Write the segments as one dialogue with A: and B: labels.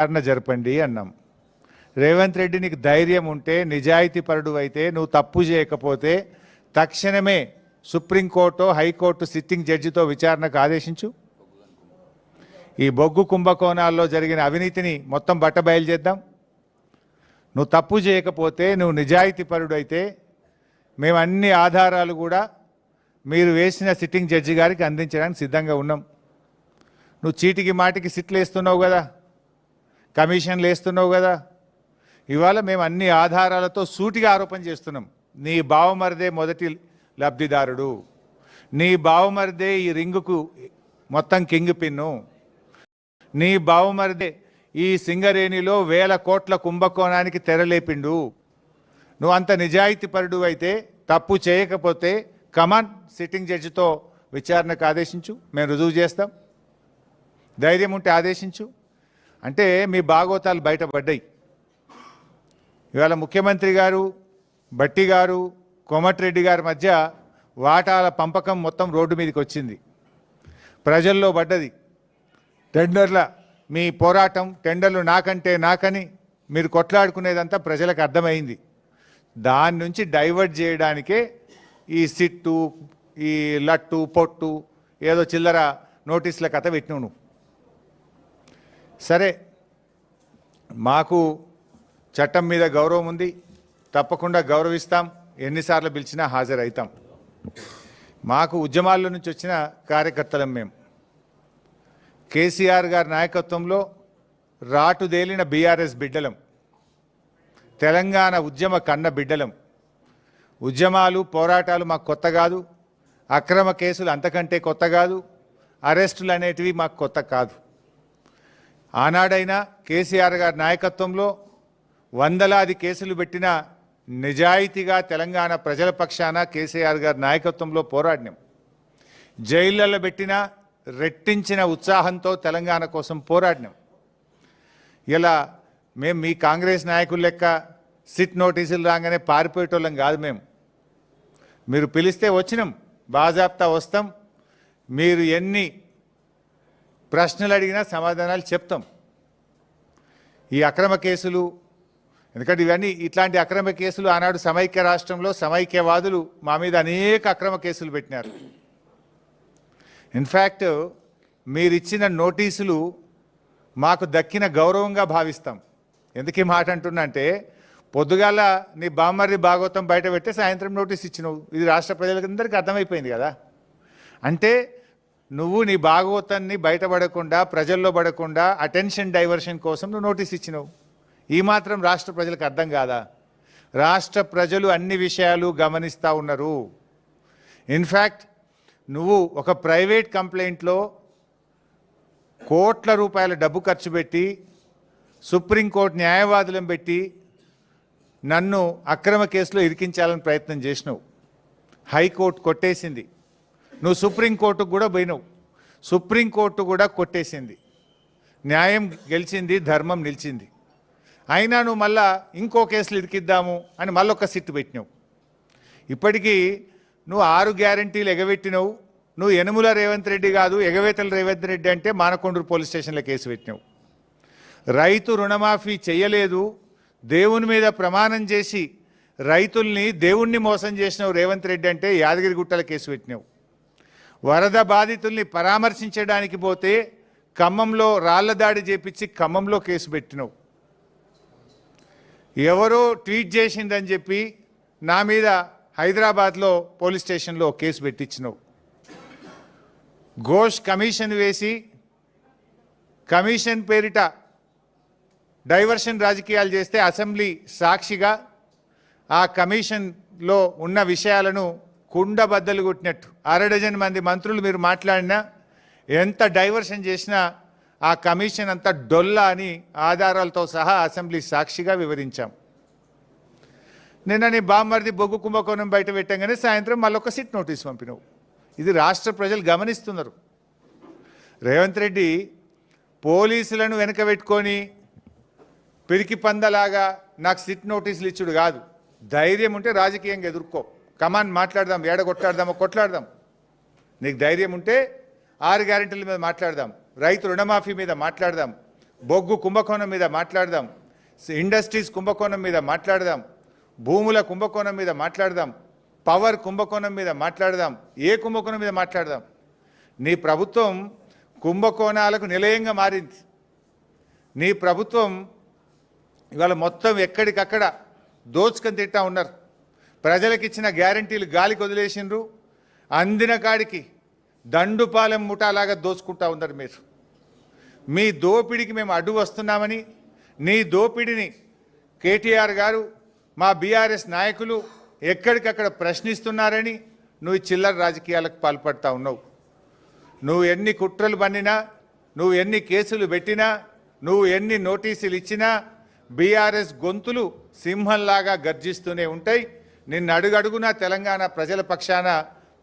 A: విచారణ జరపండి అన్నాం. రేవంత్ రెడ్డి నీకు ధైర్యం ఉంటే, నిజాయితీ పరుడు అయితే, నువ్వు తప్పు చేయకపోతే తక్షణమే సుప్రీంకోర్టు హైకోర్టు సిట్టింగ్ జడ్జితో విచారణకు ఆదేశించు. ఈ బొగ్గు కుంభకోణాల్లో జరిగిన అవినీతిని మొత్తం బట్టబయలు చేద్దాం. నువ్వు తప్పు చేయకపోతే, నువ్వు నిజాయితీ పరుడు అయితే మేము అన్ని ఆధారాలు కూడా మీరు వేసిన సిట్టింగ్ జడ్జి గారికి అందించడానికి సిద్ధంగా ఉన్నాం. నువ్వు చీటికి మాటికి సిట్లు వేస్తున్నావు కదా, కమిషన్లు వేస్తున్నావు కదా. ఇవాళ మేము అన్ని ఆధారాలతో సూటిగా ఆరోపణ చేస్తున్నాం. నీ బావమరిదే మొదటి లబ్ధిదారుడు, నీ బావమరిదే ఈ రింగుకు మొత్తం కింగ్ పిన్ను, నీ బావమరిదే ఈ సింగరేణిలో 1000 కోట్ల కుంభకోణానికి తెరలేపిండు. నువ్వు అంత నిజాయితీ పరుడు అయితే, తప్పు చేయకపోతే కమాన్ సిట్టింగ్ జడ్జితో విచారణకు ఆదేశించు, మేము రుజువు చేస్తాం. ధైర్యం ఉంటే ఆదేశించు. అంటే మీ భాగోతాలు బయటపడ్డాయి. ఇవాళ ముఖ్యమంత్రి గారు, భట్టి గారు, కోమటిరెడ్డి గారి మధ్య వాటాల పంపకం మొత్తం రోడ్డు మీదకి వచ్చింది, ప్రజల్లో పడ్డది. టెండర్ల మీ పోరాటం, టెండర్లు నాకంటే నాకని మీరు కొట్లాడుకునేదంతా ప్రజలకు అర్థమైంది. దాని నుంచి డైవర్ట్ చేయడానికే ఈ సిట్టు, ఈ లట్టు పొట్టు ఏదో చిల్లర నోటీసుల కథ పెట్టినావు నువ్వు. సరే, మాకు చట్టం మీద గౌరవం ఉంది, తప్పకుండా గౌరవిస్తాం, ఎన్నిసార్లు పిలిచినా హాజరవుతాం. మాకు ఉద్యమాల్లో నుంచి వచ్చిన కార్యకర్తలం మేము. కేసీఆర్ గారి నాయకత్వంలో రాటుదేలిన బీఆర్ఎస్ బిడ్డలం, తెలంగాణ ఉద్యమ కన్న బిడ్డలం. ఉద్యమాలు పోరాటాలు మాకు కొత్త కాదు, అక్రమ కేసులు అంతకంటే కొత్త కాదు, అరెస్టులు అనేటివి మాకు కొత్త కాదు. ఆనాడైనా కేసీఆర్ గారి నాయకత్వంలో వందలాది కేసులు పెట్టిన నిజాయితీగా తెలంగాణ ప్రజల పక్షాన కేసీఆర్ గారి నాయకత్వంలో పోరాడినాం. జైళ్ళలో పెట్టిన రెట్టించిన ఉత్సాహంతో తెలంగాణ కోసం పోరాడినాం. ఇలా మేము మీ కాంగ్రెస్ నాయకుల లెక్క సిట్ నోటీసులు రాగానే పారిపోయేటోళ్ళం కాదు. మీరు పిలిస్తే వచ్చినాం, బాజాప్తా వస్తాం. మీరు ఎన్ని ప్రశ్నలు అడిగినా సమాధానాలు చెప్తాం. ఈ అక్రమ కేసులు, ఎందుకంటే ఇవన్నీ ఇట్లాంటి అక్రమ కేసులు ఆనాడు సమైక్య రాష్ట్రంలో సమైక్యవాదులు మా మీద అనేక అక్రమ కేసులు పెట్టినారు. ఇన్ఫ్యాక్ట్ మీరిచ్చిన నోటీసులు మాకు దక్కిన గౌరవంగా భావిస్తాం. ఎందుకు ఈ మాట అంటున్నా అంటే, పొద్దుగాల నీ బామ్మర్రి భాగవతం బయట పెట్టి సాయంత్రం నోటీస్ ఇచ్చినావు. ఇది రాష్ట్ర ప్రజలందరికీ అర్థమైపోయింది కదా. అంటే నువ్వు నీ భాగవతాన్ని బయటపడకుండా, ప్రజల్లో పడకుండా అటెన్షన్ డైవర్షన్ కోసం నువ్వు నోటీస్ ఇచ్చినావు. ఈ మాత్రం రాష్ట్ర ప్రజలకు అర్థం కాదా? రాష్ట్ర ప్రజలు అన్ని విషయాలు గమనిస్తూ ఉన్నారు. ఇన్ఫ్యాక్ట్ నువ్వు ఒక ప్రైవేట్ కంప్లైంట్లో కోట్ల రూపాయల డబ్బు ఖర్చు పెట్టి సుప్రీంకోర్టు న్యాయవాదులను పెట్టి నన్ను అక్రమ కేసులో ఇరికించాలని ప్రయత్నం చేసినావు. హైకోర్టు కొట్టేసింది. నువ్వు సుప్రీంకోర్టుకు కూడా పోయినావు, సుప్రీంకోర్టు కూడా కొట్టేసింది. న్యాయం గెలిచింది, ధర్మం నిలిచింది. అయినా నువ్వు మళ్ళా ఇంకో కేసులు ఇరికిద్దాము అని మళ్ళొక్క సిట్టు పెట్టినావు. ఇప్పటికీ నువ్వు 6 గ్యారంటీలు ఎగబెట్టినావు. నువ్వు యనుమల రేవంత్ రెడ్డి కాదు, ఎగవేతల రేవంత్ రెడ్డి అంటే మానకొండూరు పోలీస్ స్టేషన్లో కేసు పెట్టినావు. రైతు రుణమాఫీ చేయలేదు, దేవుని మీద ప్రమాణం చేసి రైతుల్ని దేవుణ్ణి మోసం చేసినావు రేవంత్ రెడ్డి అంటే యాదగిరిగుట్టల కేసు పెట్టినావు. వరద బాధితుల్ని పరామర్శించడానికి పోతే ఖమ్మంలో రాళ్ల దాడి చేపించి ఖమ్మంలో కేసు పెట్టినావు. ఎవరో ట్వీట్ చేసిందని చెప్పి నా మీద హైదరాబాద్లో పోలీస్ స్టేషన్లో కేసు పెట్టించినావు. ఘోష్ కమిషన్ వేసి కమిషన్ పేరిట డైవర్షన్ రాజకీయాలు చేస్తే అసెంబ్లీ సాక్షిగా ఆ కమిషన్లో ఉన్న విషయాలను కుండబద్దలు కొట్టినట్టు 6 మంది మంత్రులు మీరు మాట్లాడినా, ఎంత డైవర్షన్ చేసినా ఆ కమిషన్ అంతా డొల్లా అని ఆధారాలతో సహా అసెంబ్లీ సాక్షిగా వివరించాం. నిన్న నీ బామ్మర్ది బొగ్గు కుంభకోణం బయట పెట్టంగానే సాయంత్రం మళ్ళొక సిట్ నోటీస్ పంపినావు. ఇది రాష్ట్ర ప్రజలు గమనిస్తున్నారు. రేవంత్ రెడ్డి పోలీసులను వెనక పెట్టుకొని పిరికి పందలాగా నాకు సిట్ నోటీసులు ఇచ్చుడు కాదు. ధైర్యం ఉంటే రాజకీయంగా ఎదుర్కో, కమాన్ మాట్లాడదాం, ఏడ కొట్లాడదామో కొట్లాడదాం. నీకు ధైర్యం ఉంటే 6 గ్యారెంటీల మీద మాట్లాడదాం, రైతు రుణమాఫీ మీద మాట్లాడదాం, బొగ్గు కుంభకోణం మీద మాట్లాడదాం, ఇండస్ట్రీస్ కుంభకోణం మీద మాట్లాడదాం, భూముల కుంభకోణం మీద మాట్లాడదాం, పవర్ కుంభకోణం మీద మాట్లాడదాం, ఏ కుంభకోణం మీద మాట్లాడదాం. నీ ప్రభుత్వం కుంభకోణాలకు నిలయంగా మారింది. నీ ప్రభుత్వం ఇవాళ మొత్తం ఎక్కడికక్కడ దోచుకొని తింటా ఉన్నారు. ప్రజలకు ఇచ్చిన గ్యారంటీలు గాలికి వదిలేసిండ్రు. అందిన కాడికి దండుపాలెం ముఠాలాగా దోచుకుంటా ఉన్నారు మీరు. మీ దోపిడికి మేము అడ్డు వస్తున్నామని, నీ దోపిడిని కేటీఆర్ గారు, మా బీఆర్ఎస్ నాయకులు ఎక్కడికక్కడ ప్రశ్నిస్తున్నారని నువ్వు చిల్లర రాజకీయాలకు పాల్పడతా ఉన్నావు. నువ్వు ఎన్ని కుట్రలు పన్నినా, నువ్వు ఎన్ని కేసులు పెట్టినా, నువ్వు ఎన్ని నోటీసులు ఇచ్చినా బీఆర్ఎస్ గొంతులు సింహంలాగా గర్జిస్తూనే ఉంటాయి. నిన్ను అడుగడుగునా తెలంగాణ ప్రజల పక్షాన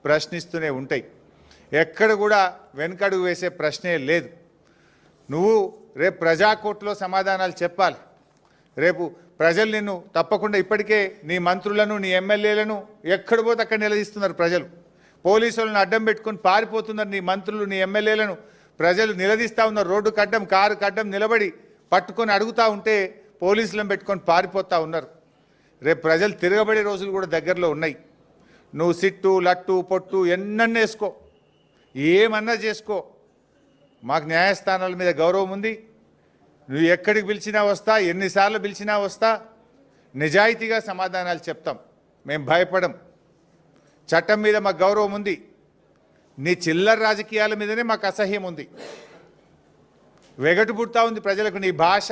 A: ప్రశ్నిస్తూనే ఉంటాయి. ఎక్కడ కూడా వెనకడుగు వేసే ప్రశ్నే లేదు. నువ్వు రేపు ప్రజాకోర్టులో సమాధానాలు చెప్పాలి. రేపు ప్రజలు నిన్ను తప్పకుండా, ఇప్పటికే నీ మంత్రులను, నీ ఎమ్మెల్యేలను ఎక్కడ పోతే అక్కడ నిలదీస్తున్నారు ప్రజలు. పోలీసులను అడ్డం పెట్టుకొని పారిపోతున్నారు నీ మంత్రులు, నీ ఎమ్మెల్యేలను ప్రజలు నిలదీస్తూ ఉన్నారు. రోడ్డు కడ్డం, కారు కడ్డం నిలబడి పట్టుకొని అడుగుతూ ఉంటే పోలీసులను పెట్టుకొని పారిపోతూ ఉన్నారు. రేపు ప్రజలు తిరగబడే రోజులు కూడా దగ్గరలో ఉన్నాయి. నువ్వు సిట్టు, లట్టు, పొట్టు ఎన్నన్నా వేసుకో, ఏమన్నా చేసుకో, మాకు న్యాయస్థానాల మీద గౌరవం ఉంది. నువ్వు ఎక్కడికి పిలిచినా వస్తా, ఎన్నిసార్లు పిలిచినా వస్తా, నిజాయితీగా సమాధానాలు చెప్తాం. మేము భయపడం. చట్టం మీద మాకు గౌరవం ఉంది. నీ చిల్లర రాజకీయాల మీదనే మాకు అసహ్యం ఉంది. వెగటు పుడతా ఉంది ప్రజలకు. నీ భాష,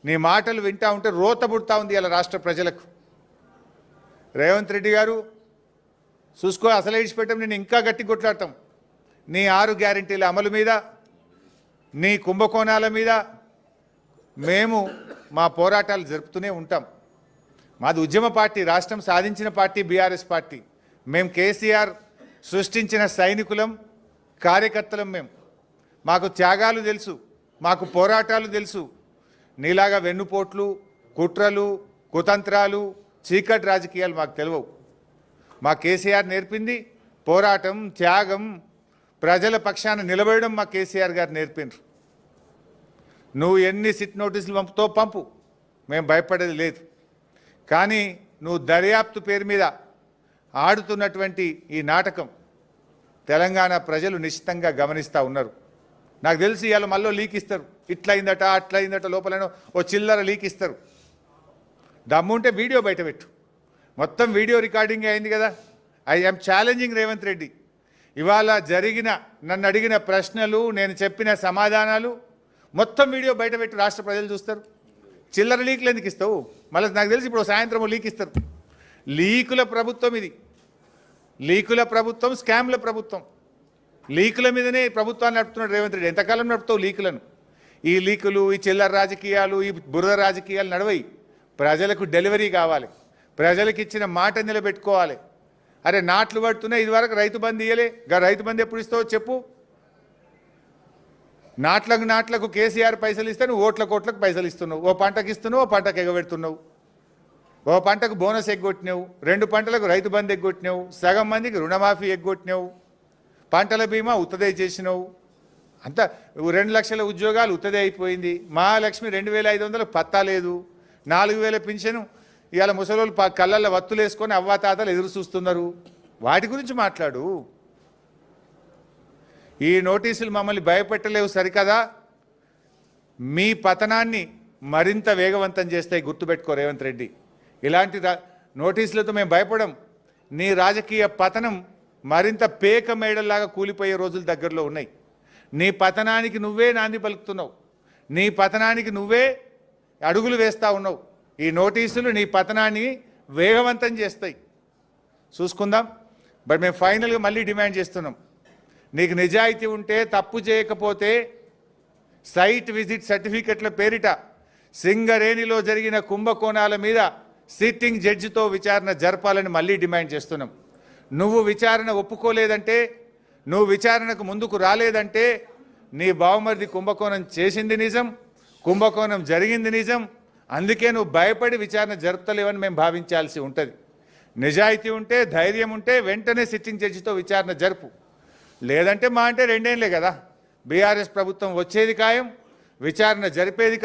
A: నీ మాటలు వింటా ఉంటే రోత పుడతా ఉంది ఇలా రాష్ట్ర ప్రజలకు. రేవంత్ రెడ్డి గారు చూసుకో, అసలు ఇడిచిపెట్టం, నేను ఇంకా గట్టి కొట్లాడతాం. నీ 6 గ్యారెంటీల అమలు మీద, నీ కుంభకోణాల మీద మేము మా పోరాటాలు జరుపుతూనే ఉంటాం. మాది ఉద్యమ పార్టీ, రాష్ట్రం సాధించిన పార్టీ బీఆర్ఎస్ పార్టీ. మేము కేసీఆర్ సృష్టించిన సైనికులం, కార్యకర్తలం. మాకు త్యాగాలు తెలుసు, మాకు పోరాటాలు తెలుసు. నీలాగా వెన్నుపోట్లు, కుట్రలు, కుతంత్రాలు, చీకటి రాజకీయాలు మాకు తెలియవు. మా కేసీఆర్ నేర్పింది పోరాటం, త్యాగం, ప్రజల పక్షాన నిలబడడం మా కేసీఆర్ గారు నేర్పినారు. నువ్వు ఎన్ని సిట్ నోటీసులు పంపుతో పంపు, మేము భయపడేది లేదు. కానీ నువ్వు దర్యాప్తు పేరు మీద ఆడుతున్నటువంటి ఈ నాటకం తెలంగాణ ప్రజలు నిశ్చితంగా గమనిస్తూ ఉన్నారు. నాకు తెలిసి ఇవాళ మళ్ళీ లీక్ ఇస్తారు. ఇట్లయిందట, అట్లయిందట, లోపలనో ఓ చిల్లర లీక్ ఇస్తారు. దమ్ముంటే వీడియో బయటపెట్టు. మొత్తం వీడియో రికార్డింగ్ అయింది కదా. I am challenging Revanth Reddy. ఇవాళ జరిగిన, నన్ను అడిగిన ప్రశ్నలు, నేను చెప్పిన సమాధానాలు మొత్తం వీడియో బయటపెట్టు, రాష్ట్ర ప్రజలు చూస్తారు. చిల్లర లీకులు ఎందుకు ఇస్తావు? మళ్ళీ నాకు తెలిసి ఇప్పుడు సాయంత్రం లీక్ ఇస్తారు. లీకుల ప్రభుత్వం ఇది. లీకుల ప్రభుత్వం, స్కామ్ల ప్రభుత్వం. లీకుల మీదనే ప్రభుత్వాన్ని నడుపుతున్నాడు రేవంత్ రెడ్డి. ఎంతకాలం నడుపుతావు లీకులను? ఈ లీకులు, ఈ చిల్లర రాజకీయాలు, ఈ బురద రాజకీయాలు నడవయి. ప్రజలకు డెలివరీ కావాలి, ప్రజలకు ఇచ్చిన మాట నిలబెట్టుకోవాలి. అరే నాట్లు పడుతున్నాయి, ఇదివరకు రైతు బంధు ఇయ్యలే, రైతు బంధు ఎప్పుడు ఇస్తావో చెప్పు. నాట్లకు కేసీఆర్ పైసలు ఇస్తే నువ్వు ఓట్లకు పైసలు ఇస్తున్నావు. ఓ పంటకు ఇస్తున్నావు, ఓ పంటకు ఎగబెడుతున్నావు. ఓ పంటకు బోనస్ ఎగ్గొట్టినావు, 2 పంటలకు రైతు బంధు ఎగ్గొట్టినావు, సగం మందికి రుణమాఫీ ఎగ్గొట్టినావు, పంటల బీమా ఉత్తదే చేసినావు. అంతా 2 లక్షల ఉద్యోగాలు ఉత్తదే అయిపోయింది. మహాలక్ష్మి 2500 పత్తా లేదు. 4000 పింఛను ఇవాళ ముసలోళ్ళు కళ్ళల్లో వత్తులు వేసుకొని అవ్వాతాతలు ఎదురు చూస్తున్నారు. వాటి గురించి మాట్లాడు. ఈ నోటీసులు మమ్మల్ని భయపెట్టలేవు సరికదా, మీ పతనాన్ని మరింత వేగవంతం చేస్తాయి. గుర్తుపెట్టుకో రేవంత్ రెడ్డి. ఇలాంటి నోటీసులతో మేము భయపడం. నీ రాజకీయ పతనం మరింత పేక మేడల్లాగా కూలిపోయే రోజులు దగ్గరలో ఉన్నాయి. నీ పతనానికి నువ్వే నాంది పలుకుతున్నావు. నీ పతనానికి నువ్వే అడుగులు వేస్తూ ఉన్నావు. ఈ నోటీసులు నీ పతనాన్ని వేగవంతం చేస్తాయి. చూసుకుందాం. బట్ మేము ఫైనల్గా మళ్ళీ డిమాండ్ చేస్తున్నాం. నీకు నిజాయితీ ఉంటే, తప్పు చేయకపోతే సైట్ విజిట్ సర్టిఫికెట్ల పేరిట సింగరేణిలో జరిగిన కుంభకోణాల మీద సిట్టింగ్ జడ్జితో విచారణ జరపాలని మళ్ళీ డిమాండ్ చేస్తున్నాం. నువ్వు విచారణ ఒప్పుకోలేదంటే, నువ్వు విచారణకు ముందుకు రాలేదంటే నీ బావమరిది కుంభకోణం చేసింది నిజం, కుంభకోణం జరిగింది నిజం. అందుకే నువ్వు భయపడి విచారణ జరుపుతలేవని మేము భావించాల్సి ఉంటుంది. నిజాయితీ ఉంటే, ధైర్యం ఉంటే వెంటనే సిట్టింగ్ జడ్జితో విచారణ జరుపు. లేదంటే మా అంటే 2 ఏళ్లే కదా బీఆర్ఎస్ ప్రభుత్వం వచ్చేది ఖాయం. విచారణ జరిపేది